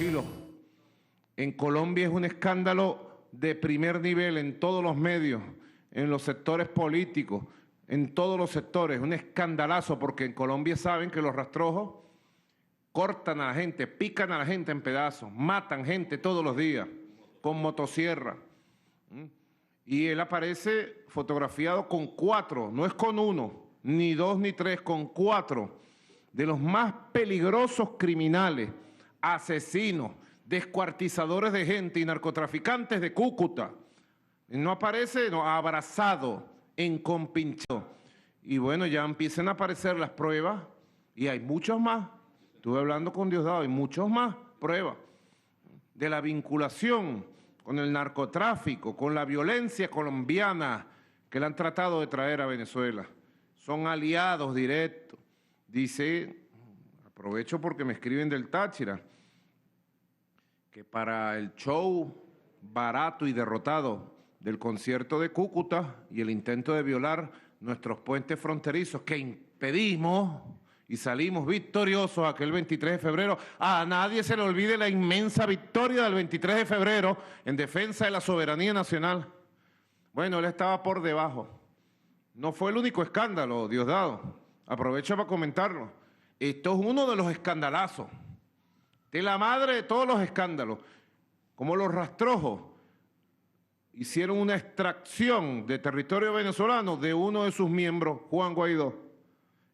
Danilo. En Colombia es un escándalo de primer nivel en todos los medios, en los sectores políticos, en todos los sectores. Un escandalazo porque en Colombia saben que los rastrojos cortan a la gente, pican a la gente en pedazos, matan gente todos los días con motosierra. Y él aparece fotografiado con 4, no es con 1, ni 2, ni 3, con 4 de los más peligrosos criminales, asesinos, descuartizadores de gente y narcotraficantes de Cúcuta. No aparece, no, abrazado, encompinchado. Y bueno, ya empiezan a aparecer las pruebas y hay muchos más. Estuve hablando con Diosdado, hay muchos más pruebas de la vinculación con el narcotráfico, con la violencia colombiana que le han tratado de traer a Venezuela. Son aliados directos. Dice, aprovecho porque me escriben del Táchira, que para el show barato y derrotado del concierto de Cúcuta y el intento de violar nuestros puentes fronterizos que impedimos y salimos victoriosos aquel 23 de febrero, a nadie se le olvide la inmensa victoria del 23 de febrero en defensa de la soberanía nacional. Bueno, él estaba por debajo. No fue el único escándalo, Diosdado. Aprovecho para comentarlo. Esto es uno de los escandalazos, de la madre de todos los escándalos. Como los rastrojos hicieron una extracción de territorio venezolano de uno de sus miembros, Juan Guaidó,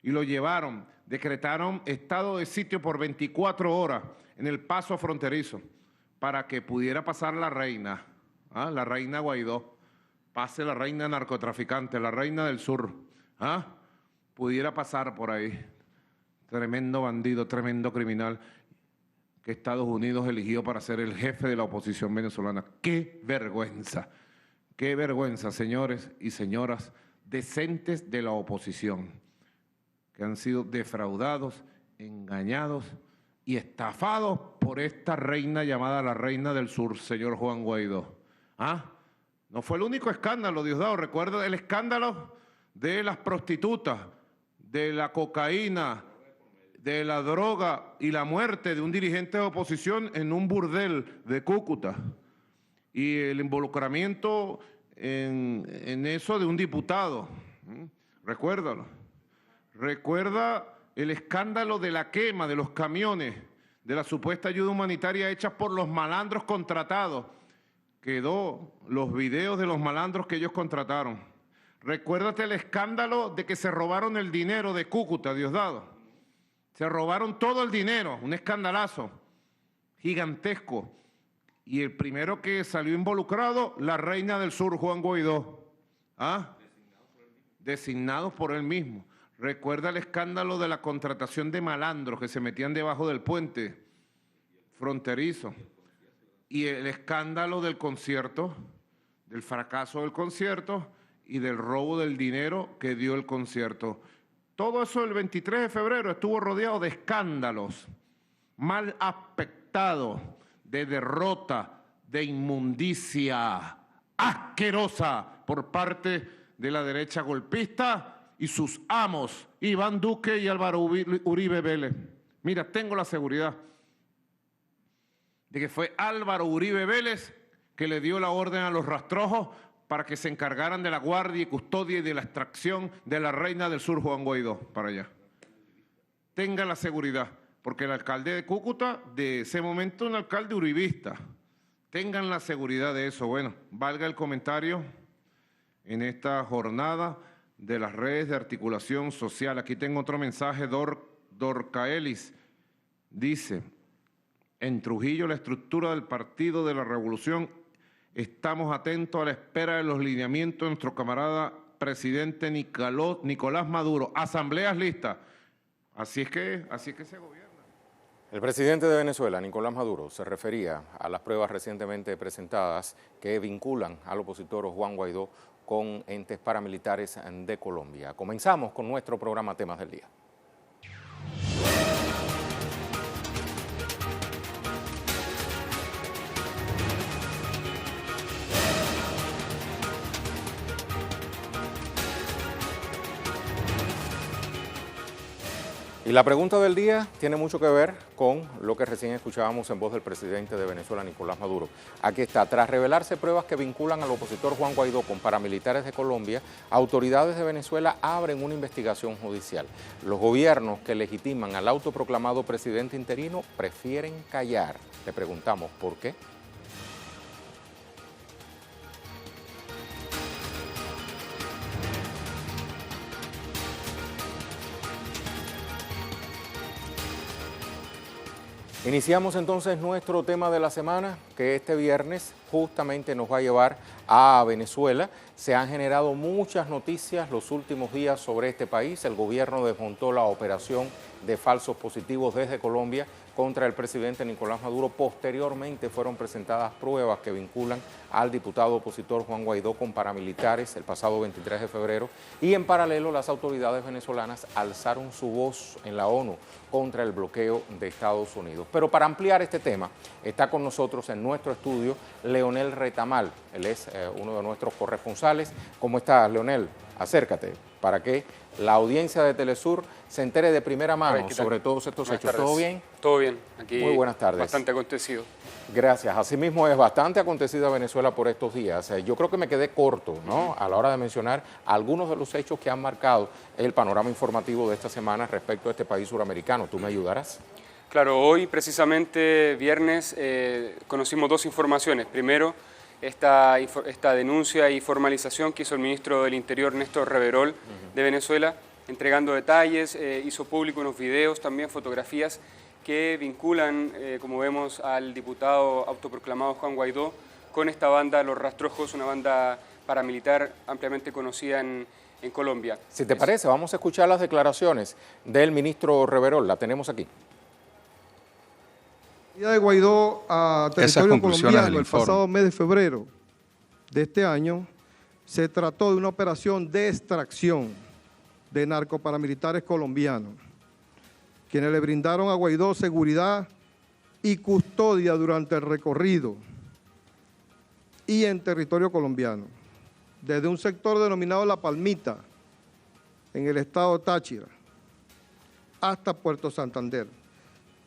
y lo llevaron, decretaron estado de sitio por 24 horas en el paso fronterizo para que pudiera pasar la reina, la reina Guaidó, pase la reina narcotraficante, la reina del sur, pudiera pasar por ahí. Tremendo bandido, tremendo criminal que Estados Unidos eligió para ser el jefe de la oposición venezolana. ¡Qué vergüenza! ¡Qué vergüenza, señores y señoras decentes de la oposición, que han sido defraudados, engañados y estafados por esta reina llamada la reina del sur, señor Juan Guaidó? No fue el único escándalo, Diosdado. Recuerda el escándalo de las prostitutas, de la cocaína, de la droga y la muerte de un dirigente de oposición en un burdel de Cúcuta. Y el involucramiento en eso de un diputado. Recuérdalo. Recuerda el escándalo de la quema de los camiones, de la supuesta ayuda humanitaria hecha por los malandros contratados. Quedó los videos de los malandros que ellos contrataron. Recuérdate el escándalo de que se robaron el dinero de Cúcuta, Diosdado. Se robaron todo el dinero, un escandalazo gigantesco. Y el primero que salió involucrado, la reina del sur, Juan Guaidó. Designados por él mismo. Recuerda el escándalo de la contratación de malandros que se metían debajo del puente fronterizo. Y el escándalo del concierto, del fracaso del concierto y del robo del dinero que dio el concierto. Todo eso el 23 de febrero estuvo rodeado de escándalos, mal aspectados, de derrota, de inmundicia asquerosa por parte de la derecha golpista y sus amos, Iván Duque y Álvaro Uribe Vélez. Mira, tengo la seguridad de que fue Álvaro Uribe Vélez que le dio la orden a los rastrojos para que se encargaran de la guardia y custodia y de la extracción de la reina del sur, Juan Guaidó, para allá. Tenga la seguridad, porque el alcalde de Cúcuta, de ese momento, un alcalde uribista. Tengan la seguridad de eso. Bueno, valga el comentario en esta jornada de las redes de articulación social. Aquí tengo otro mensaje, Dorcaelis. Dice, en Trujillo, la estructura del Partido de la Revolución, estamos atentos a la espera de los lineamientos de nuestro camarada presidente Nicolás Maduro. Asambleas listas. Así es que se gobierna. El presidente de Venezuela, Nicolás Maduro, se refería a las pruebas recientemente presentadas que vinculan al opositor Juan Guaidó con entes paramilitares de Colombia. Comenzamos con nuestro programa Temas del Día. Y la pregunta del día tiene mucho que ver con lo que recién escuchábamos en voz del presidente de Venezuela, Nicolás Maduro. Aquí está, tras revelarse pruebas que vinculan al opositor Juan Guaidó con paramilitares de Colombia, autoridades de Venezuela abren una investigación judicial. Los gobiernos que legitiman al autoproclamado presidente interino prefieren callar. Le preguntamos por qué. Iniciamos entonces nuestro tema de la semana, que este viernes justamente nos va a llevar a Venezuela. Se han generado muchas noticias los últimos días sobre este país. El gobierno desmontó la operación de falsos positivos desde Colombia contra el presidente Nicolás Maduro. Posteriormente fueron presentadas pruebas que vinculan al diputado opositor Juan Guaidó con paramilitares el pasado 23 de febrero. Y en paralelo las autoridades venezolanas alzaron su voz en la ONU contra el bloqueo de Estados Unidos. Pero para ampliar este tema, está con nosotros en nuestro estudio Leonel Retamal. Él es uno de nuestros corresponsales. ¿Cómo estás, Leonel? Acércate para que la audiencia de Telesur se entere de primera mano sobre todos estos hechos. ¿Todo bien? Todo bien. Aquí muy buenas tardes. Bastante acontecido. Gracias. Asimismo, es bastante acontecida Venezuela por estos días. Yo creo que me quedé corto, ¿no?, a la hora de mencionar algunos de los hechos que han marcado el panorama informativo de esta semana respecto a este país suramericano. ¿Tú me ayudarás? Claro, hoy precisamente viernes conocimos dos informaciones. Primero, esta denuncia y formalización que hizo el ministro del Interior, Néstor Reverol, de Venezuela, entregando detalles, hizo público unos videos, también fotografías que vinculan, como vemos, al diputado autoproclamado Juan Guaidó con esta banda, Los Rastrojos, una banda paramilitar ampliamente conocida en Colombia. Si te parece, vamos a escuchar las declaraciones del ministro Reverol. La tenemos aquí. La de Guaidó a territorio colombiano el pasado mes de febrero de este año se trató de una operación de extracción de narcoparamilitares colombianos, quienes le brindaron a Guaidó seguridad y custodia durante el recorrido y en territorio colombiano, desde un sector denominado La Palmita, en el estado Táchira, hasta Puerto Santander.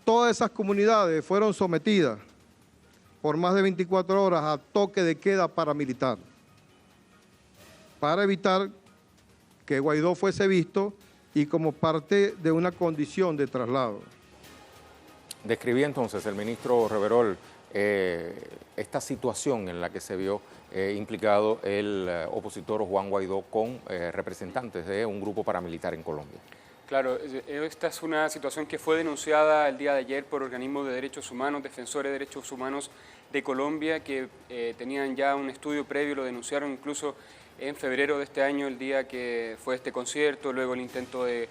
Todas esas comunidades fueron sometidas por más de 24 horas a toque de queda paramilitar para evitar que Guaidó fuese visto y como parte de una condición de traslado. Describía entonces el ministro Reverol esta situación en la que se vio implicado el opositor Juan Guaidó con representantes de un grupo paramilitar en Colombia. Claro, esta es una situación que fue denunciada el día de ayer por organismos de derechos humanos, defensores de derechos humanos de Colombia, que tenían ya un estudio previo, lo denunciaron incluso en febrero de este año, el día que fue este concierto, luego el intento de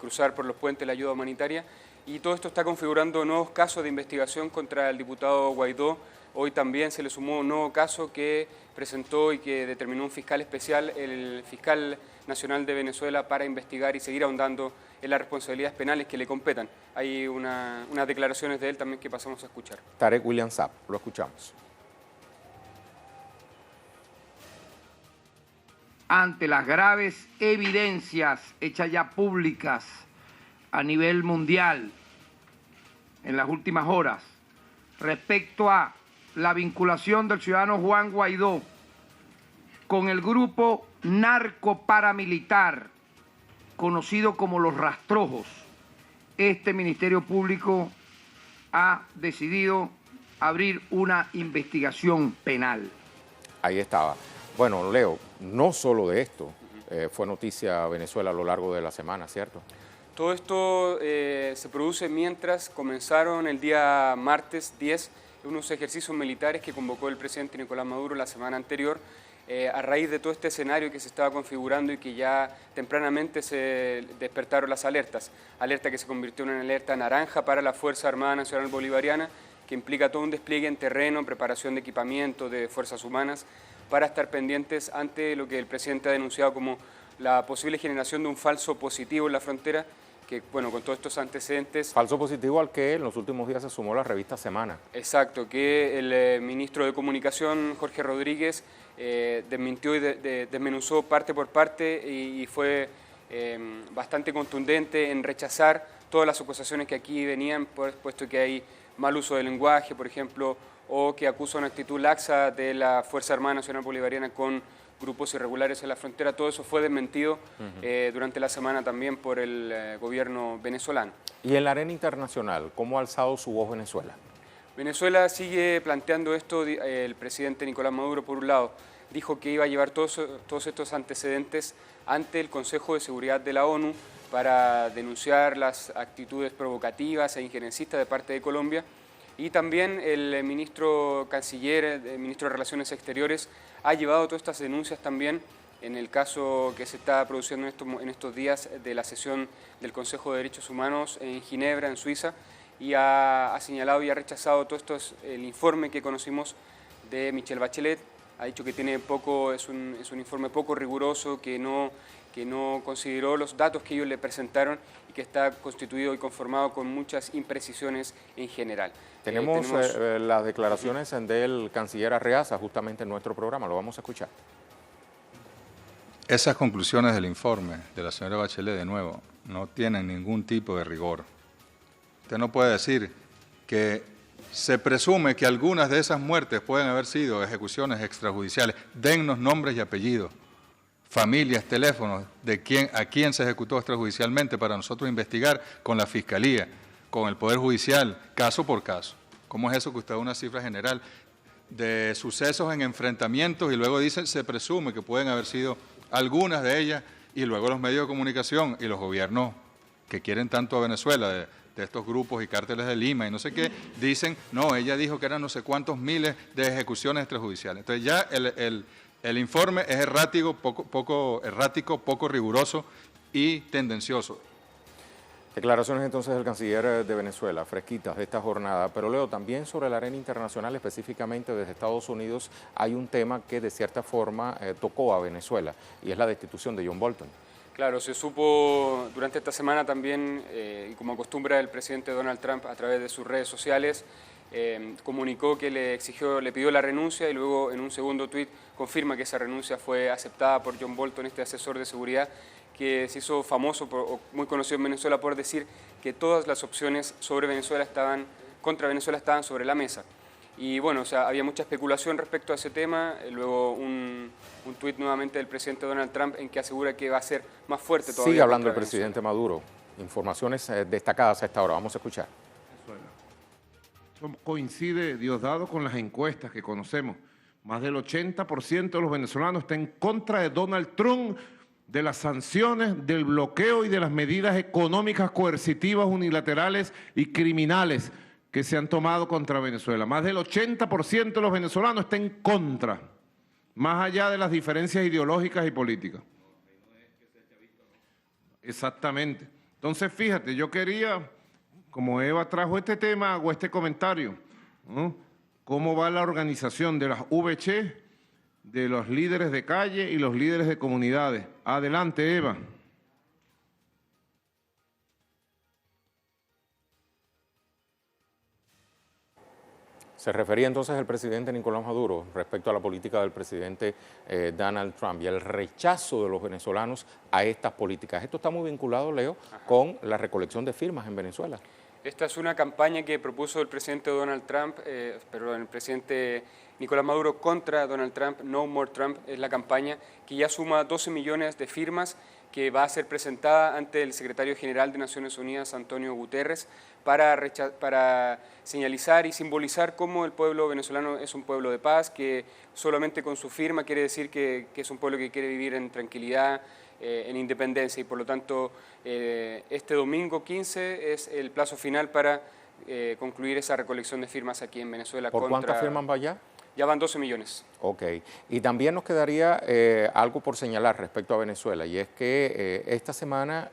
cruzar por los puentes la ayuda humanitaria, y todo esto está configurando nuevos casos de investigación contra el diputado Guaidó. Hoy también se le sumó un nuevo caso que presentó y que determinó un fiscal especial, el fiscal nacional de Venezuela, para investigar y seguir ahondando en las responsabilidades penales que le competan. Hay unas declaraciones de él también que pasamos a escuchar. Tarek William Saab, lo escuchamos. Ante las graves evidencias hechas ya públicas a nivel mundial en las últimas horas respecto a la vinculación del ciudadano Juan Guaidó con el grupo narcoparamilitar conocido como Los Rastrojos, este Ministerio Público ha decidido abrir una investigación penal. Ahí estaba. Bueno, Leo, no solo de esto fue noticia Venezuela a lo largo de la semana, ¿cierto? Todo esto se produce mientras comenzaron el día martes 10 unos ejercicios militares que convocó el presidente Nicolás Maduro la semana anterior, a raíz de todo este escenario que se estaba configurando y que ya tempranamente se despertaron las alertas. Alerta que se convirtió en una alerta naranja para la Fuerza Armada Nacional Bolivariana, que implica todo un despliegue en terreno, preparación de equipamiento, de fuerzas humanas, para estar pendientes ante lo que el presidente ha denunciado como la posible generación de un falso positivo en la frontera, que, bueno, con todos estos antecedentes... Falso positivo al que en los últimos días se sumó la revista Semana. Exacto, que el ministro de Comunicación, Jorge Rodríguez, desmintió y desmenuzó parte por parte y fue bastante contundente en rechazar todas las acusaciones que aquí venían, puesto que hay mal uso del lenguaje, por ejemplo, o que acusa una actitud laxa de la Fuerza Armada Nacional Bolivariana con grupos irregulares en la frontera. Todo eso fue desmentido durante la semana también por el gobierno venezolano. Y en la arena internacional, ¿cómo ha alzado su voz Venezuela? Venezuela sigue planteando esto. El presidente Nicolás Maduro, por un lado, dijo que iba a llevar todos estos antecedentes ante el Consejo de Seguridad de la ONU para denunciar las actitudes provocativas e injerencistas de parte de Colombia. Y también el ministro canciller, el ministro de Relaciones Exteriores, ha llevado todas estas denuncias también en el caso que se está produciendo en estos días de la sesión del Consejo de Derechos Humanos en Ginebra, en Suiza, y ha señalado y ha rechazado el informe que conocimos de Michelle Bachelet. Ha dicho que es un informe poco riguroso, que no consideró los datos que ellos le presentaron y que está constituido y conformado con muchas imprecisiones en general. Tenemos las declaraciones del canciller Arreaza justamente en nuestro programa, lo vamos a escuchar. Esas conclusiones del informe de la señora Bachelet, de nuevo, no tienen ningún tipo de rigor. Usted no puede decir que se presume que algunas de esas muertes pueden haber sido ejecuciones extrajudiciales. Dennos nombres y apellidos, familias, teléfonos de a quién se ejecutó extrajudicialmente para nosotros investigar con la Fiscalía, con el Poder Judicial, caso por caso. ¿Cómo es eso que usted da una cifra general de sucesos en enfrentamientos y luego dice se presume que pueden haber sido algunas de ellas, y luego los medios de comunicación y los gobiernos que quieren tanto a Venezuela, de estos grupos y cárteles de Lima y no sé qué, dicen, no, ella dijo que eran no sé cuántos miles de ejecuciones extrajudiciales? Entonces ya el informe es errático, poco riguroso y tendencioso. Declaraciones entonces del canciller de Venezuela, fresquitas de esta jornada. Pero Leo, también sobre la arena internacional, específicamente desde Estados Unidos, hay un tema que de cierta forma tocó a Venezuela, y es la destitución de John Bolton. Claro, se supo durante esta semana también, y como acostumbra el presidente Donald Trump a través de sus redes sociales, comunicó que le pidió la renuncia, y luego en un segundo tuit confirma que esa renuncia fue aceptada por John Bolton, este asesor de seguridad, que se hizo famoso o muy conocido en Venezuela por decir que todas las opciones contra Venezuela estaban sobre la mesa. Y bueno, o sea, había mucha especulación respecto a ese tema. Luego un tuit nuevamente del presidente Donald Trump en que asegura que va a ser más fuerte todavía. Sigue hablando el presidente Maduro. Informaciones destacadas a esta hora. Vamos a escuchar. Eso coincide, Diosdado, con las encuestas que conocemos. Más del 80% de los venezolanos están en contra de Donald Trump, de las sanciones, del bloqueo y de las medidas económicas coercitivas, unilaterales y criminales que se han tomado contra Venezuela. Más del 80% de los venezolanos está en contra, más allá de las diferencias ideológicas y políticas. Exactamente. Entonces, fíjate, yo quería, como Eva trajo este tema, hago este comentario, ¿no? ¿Cómo va la organización de las VC, de los líderes de calle y los líderes de comunidades? Adelante, Eva. Se refería entonces el presidente Nicolás Maduro respecto a la política del presidente Donald Trump y el rechazo de los venezolanos a estas políticas. Esto está muy vinculado, Leo, con la recolección de firmas en Venezuela. Esta es una campaña que propuso el presidente Donald Trump, el presidente Nicolás Maduro contra Donald Trump. No More Trump es la campaña que ya suma 12 millones de firmas, que va a ser presentada ante el secretario general de Naciones Unidas, Antonio Guterres, para señalizar y simbolizar cómo el pueblo venezolano es un pueblo de paz, que solamente con su firma quiere decir que es un pueblo que quiere vivir en tranquilidad, en independencia, y por lo tanto este domingo 15 es el plazo final para concluir esa recolección de firmas aquí en Venezuela. ¿Por cuántas firmas va ya? Ya van 12 millones. Ok. Y también nos quedaría algo por señalar respecto a Venezuela, y es que esta semana,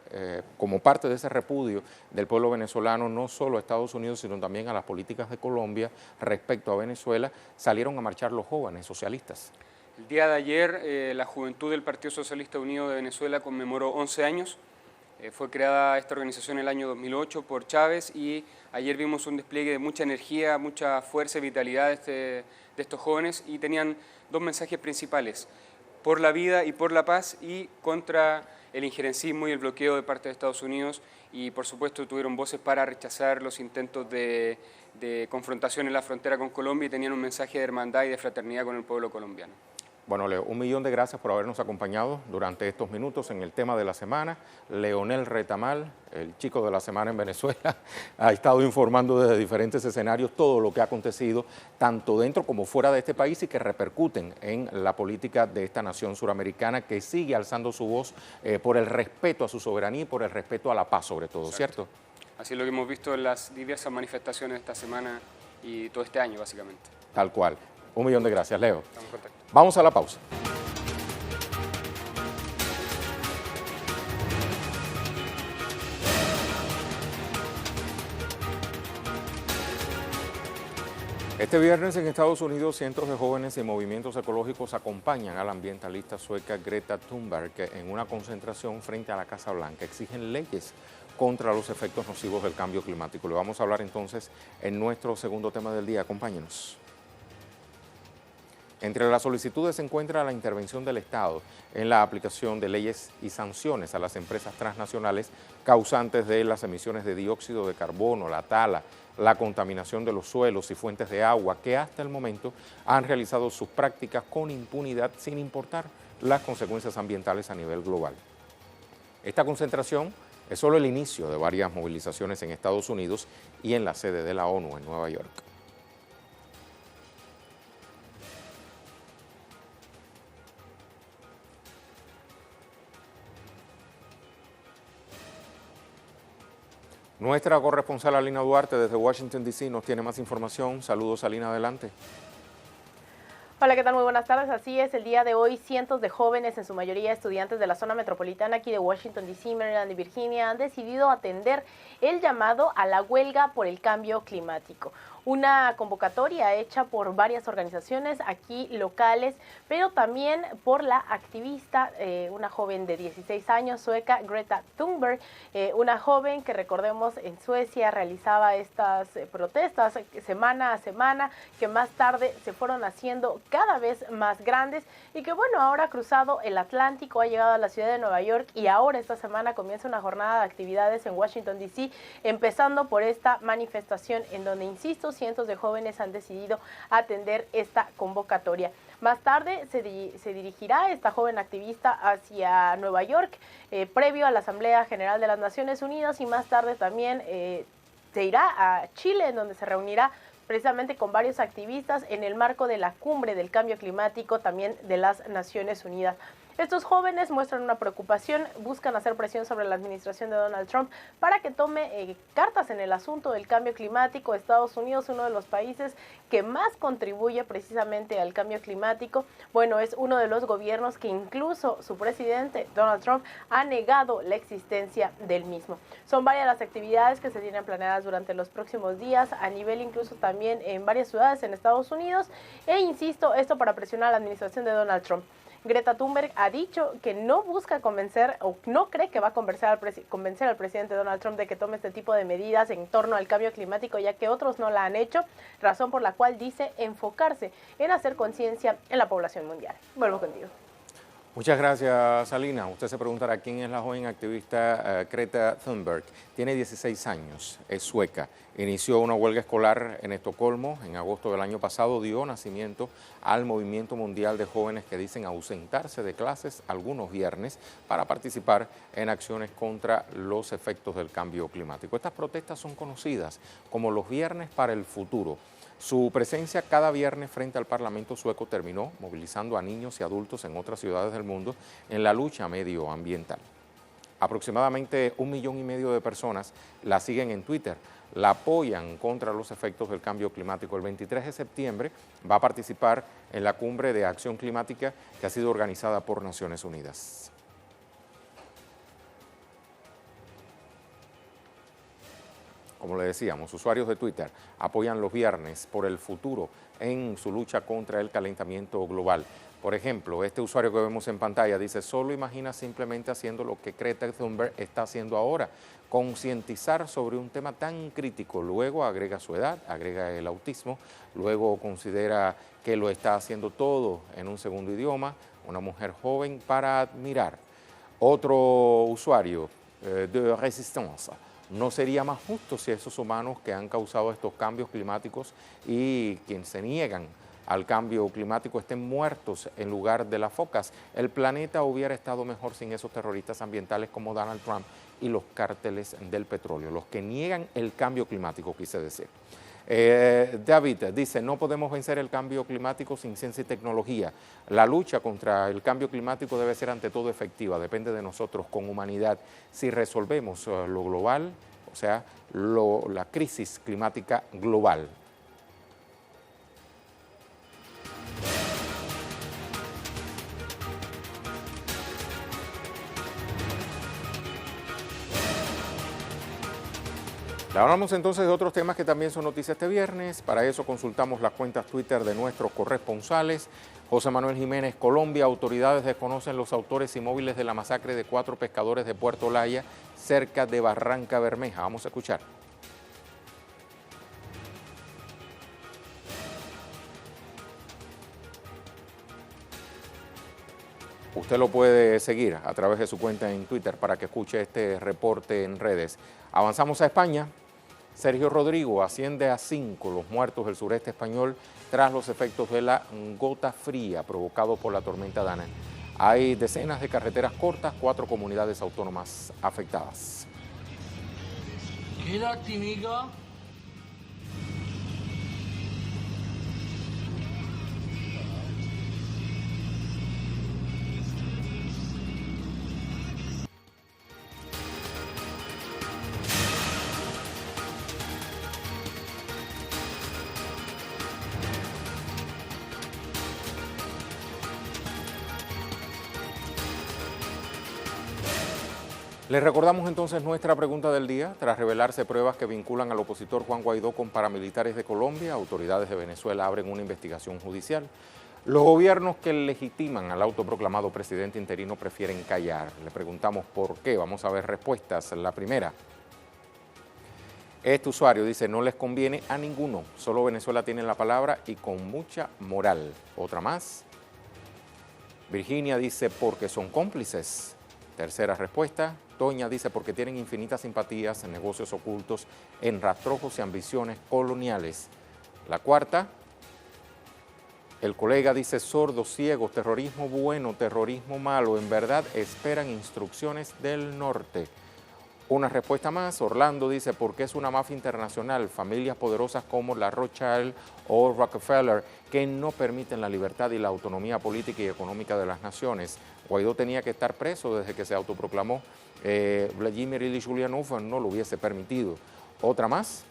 como parte de ese repudio del pueblo venezolano, no solo a Estados Unidos, sino también a las políticas de Colombia respecto a Venezuela, salieron a marchar los jóvenes socialistas. El día de ayer, la juventud del Partido Socialista Unido de Venezuela conmemoró 11 años. Fue creada esta organización en el año 2008 por Chávez, y ayer vimos un despliegue de mucha energía, mucha fuerza y vitalidad de estos jóvenes, y tenían dos mensajes principales. por la vida y por la paz y contra el injerencismo y el bloqueo de parte de Estados Unidos, y por supuesto tuvieron voces para rechazar los intentos de confrontación en la frontera con Colombia y tenían un mensaje de hermandad y de fraternidad con el pueblo colombiano. Bueno, Leo, 1.000.000 de gracias por habernos acompañado durante estos minutos en el tema de la semana. Leonel Retamal, el chico de la semana en Venezuela, ha estado informando desde diferentes escenarios todo lo que ha acontecido, tanto dentro como fuera de este país y que repercuten en la política de esta nación suramericana que sigue alzando su voz por el respeto a su soberanía y por el respeto a la paz sobre todo, ¿cierto? Así es lo que hemos visto en las diversas manifestaciones de esta semana y todo este año, básicamente. Tal cual. 1.000.000 de gracias, Leo. Estamos en contacto. Vamos a la pausa. Este viernes en Estados Unidos, cientos de jóvenes y movimientos ecológicos acompañan a la ambientalista sueca Greta Thunberg en una concentración frente a la Casa Blanca. Exigen leyes contra los efectos nocivos del cambio climático. Le vamos a hablar entonces en nuestro segundo tema del día. Acompáñenos. Entre las solicitudes se encuentra la intervención del Estado en la aplicación de leyes y sanciones a las empresas transnacionales causantes de las emisiones de dióxido de carbono, la tala, la contaminación de los suelos y fuentes de agua que hasta el momento han realizado sus prácticas con impunidad sin importar las consecuencias ambientales a nivel global. Esta concentración es solo el inicio de varias movilizaciones en Estados Unidos y en la sede de la ONU en Nueva York. Nuestra corresponsal Alina Duarte desde Washington, D.C. nos tiene más información. Saludos, Alina, adelante. Hola, ¿qué tal? Muy buenas tardes. Así es, el día de hoy cientos de jóvenes, en su mayoría estudiantes de la zona metropolitana aquí de Washington, D.C., Maryland y Virginia, han decidido atender el llamado a la huelga por el cambio climático. Una convocatoria hecha por varias organizaciones aquí locales, pero también por la activista, una joven de 16 años, sueca, Greta Thunberg, una joven que, recordemos, en Suecia realizaba estas protestas semana a semana, que más tarde se fueron haciendo cada vez más grandes y que, bueno, ahora ha cruzado el Atlántico, ha llegado a la ciudad de Nueva York y ahora esta semana comienza una jornada de actividades en Washington, D.C., empezando por esta manifestación en donde, insisto, cientos de jóvenes han decidido atender esta convocatoria. Más tarde se dirigirá esta joven activista hacia Nueva York, previo a la Asamblea General de las Naciones Unidas, y más tarde también se irá a Chile, en donde se reunirá precisamente con varios activistas en el marco de la cumbre del cambio climático también de las Naciones Unidas. Estos jóvenes muestran una preocupación, buscan hacer presión sobre la administración de Donald Trump para que tome cartas en el asunto del cambio climático. Estados Unidos, uno de los países que más contribuye precisamente al cambio climático, bueno, es uno de los gobiernos que incluso su presidente, Donald Trump, ha negado la existencia del mismo. Son varias las actividades que se tienen planeadas durante los próximos días, a nivel incluso también en varias ciudades en Estados Unidos, e insisto, esto para presionar a la administración de Donald Trump. Greta Thunberg ha dicho que no busca convencer o no cree que va a convencer al presidente Donald Trump de que tome este tipo de medidas en torno al cambio climático, ya que otros no la han hecho, razón por la cual dice enfocarse en hacer conciencia en la población mundial. Vuelvo contigo. Muchas gracias, Alina. Usted se preguntará quién es la joven activista Greta Thunberg. Tiene 16 años, es sueca. Inició una huelga escolar en Estocolmo en agosto del año pasado. Dio nacimiento al movimiento mundial de jóvenes que dicen ausentarse de clases algunos viernes para participar en acciones contra los efectos del cambio climático. Estas protestas son conocidas como los Viernes para el Futuro. Su presencia cada viernes frente al Parlamento sueco terminó movilizando a niños y adultos en otras ciudades del mundo en la lucha medioambiental. Aproximadamente 1,5 millones de personas la siguen en Twitter, la apoyan contra los efectos del cambio climático. El 23 de septiembre va a participar en la cumbre de acción climática que ha sido organizada por Naciones Unidas. Como le decíamos, usuarios de Twitter apoyan los Viernes por el Futuro en su lucha contra el calentamiento global. Por ejemplo, este usuario que vemos en pantalla dice: solo imagina simplemente haciendo lo que Greta Thunberg está haciendo ahora, concientizar sobre un tema tan crítico. Luego agrega su edad, agrega el autismo, luego considera que lo está haciendo todo en un segundo idioma, una mujer joven para admirar. Otro usuario de Resistance: ¿no sería más justo si esos humanos que han causado estos cambios climáticos y quienes se niegan al cambio climático estén muertos en lugar de las focas? El planeta hubiera estado mejor sin esos terroristas ambientales como Donald Trump y los cárteles del petróleo, los que niegan el cambio climático, quise decir. David dice: no podemos vencer el cambio climático sin ciencia y tecnología. La lucha contra el cambio climático debe ser ante todo efectiva, depende de nosotros con humanidad. Si resolvemos lo global, o sea, la crisis climática global. Hablamos entonces de otros temas que también son noticias este viernes. Para eso consultamos las cuentas Twitter de nuestros corresponsales. José Manuel Jiménez: Colombia, autoridades desconocen los autores y móviles de la masacre de 4 pescadores de Puerto Olaya, cerca de Barranca Bermeja. Vamos a escuchar. Usted lo puede seguir a través de su cuenta en Twitter para que escuche este reporte en redes. Avanzamos a España. Sergio Rodrigo: asciende a 5 los muertos del sureste español tras los efectos de la gota fría provocado por la tormenta Dana. Hay decenas de carreteras cortas, 4 comunidades autónomas afectadas. Quédate, amiga. Les recordamos entonces nuestra pregunta del día. Tras revelarse pruebas que vinculan al opositor Juan Guaidó con paramilitares de Colombia, autoridades de Venezuela abren una investigación judicial. Los gobiernos que legitiman al autoproclamado presidente interino prefieren callar. Le preguntamos por qué. Vamos a ver respuestas. La primera: este usuario dice: no les conviene a ninguno, solo Venezuela tiene la palabra y con mucha moral. Otra más: Virginia dice: porque son cómplices. Tercera respuesta: Toña dice: porque tienen infinitas simpatías en negocios ocultos, en rastrojos y ambiciones coloniales. La cuarta: el colega dice: sordos, ciegos, terrorismo bueno, terrorismo malo, en verdad esperan instrucciones del norte. Una respuesta más: Orlando dice: porque es una mafia internacional, familias poderosas como la Rothschild o Rockefeller que no permiten la libertad y la autonomía política y económica de las naciones. Guaidó tenía que estar preso desde que se autoproclamó. Vladimir Ilich Ulyanov no lo hubiese permitido. Otra más: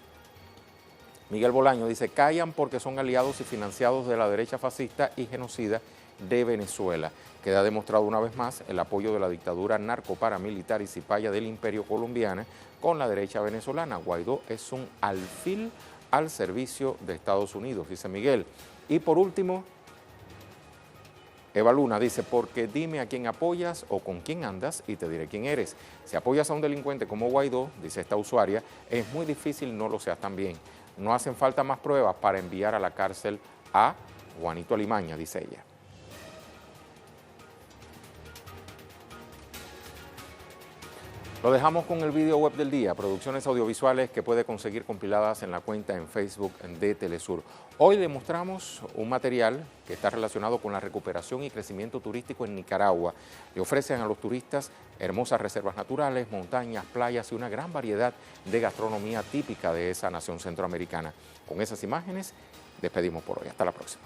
Miguel Bolaño dice: callan porque son aliados y financiados de la derecha fascista y genocida de Venezuela. Queda demostrado una vez más el apoyo de la dictadura narcoparamilitar y cipaya del imperio colombiano con la derecha venezolana. Guaidó es un alfil al servicio de Estados Unidos, dice Miguel. Y por último, Eva Luna dice: porque dime a quién apoyas o con quién andas y te diré quién eres. Si apoyas a un delincuente como Guaidó, dice esta usuaria, es muy difícil no lo seas también. No hacen falta más pruebas para enviar a la cárcel a Juanito Alimaña, dice ella. Lo dejamos con el video web del día, producciones audiovisuales que puede conseguir compiladas en la cuenta en Facebook de Telesur. Hoy demostramos un material que está relacionado con la recuperación y crecimiento turístico en Nicaragua. Le ofrecen a los turistas hermosas reservas naturales, montañas, playas y una gran variedad de gastronomía típica de esa nación centroamericana. Con esas imágenes despedimos por hoy. Hasta la próxima.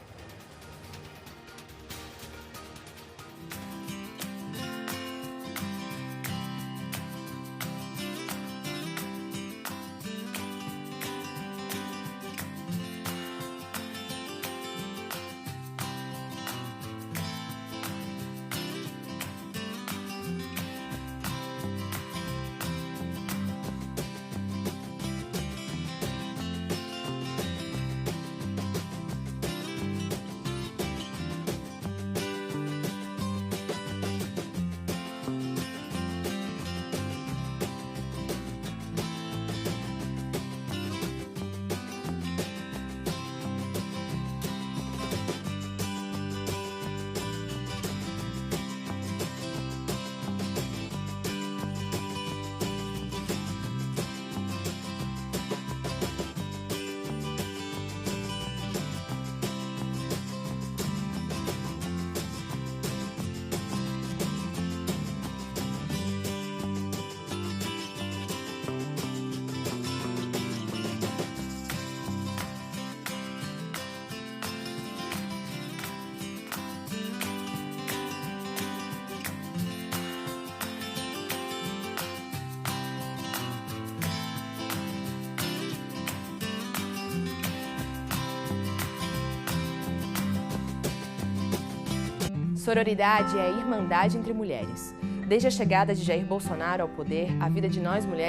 Sororidade é a irmandade entre mulheres. Desde a chegada de Jair Bolsonaro ao poder, a vida de nós mulheres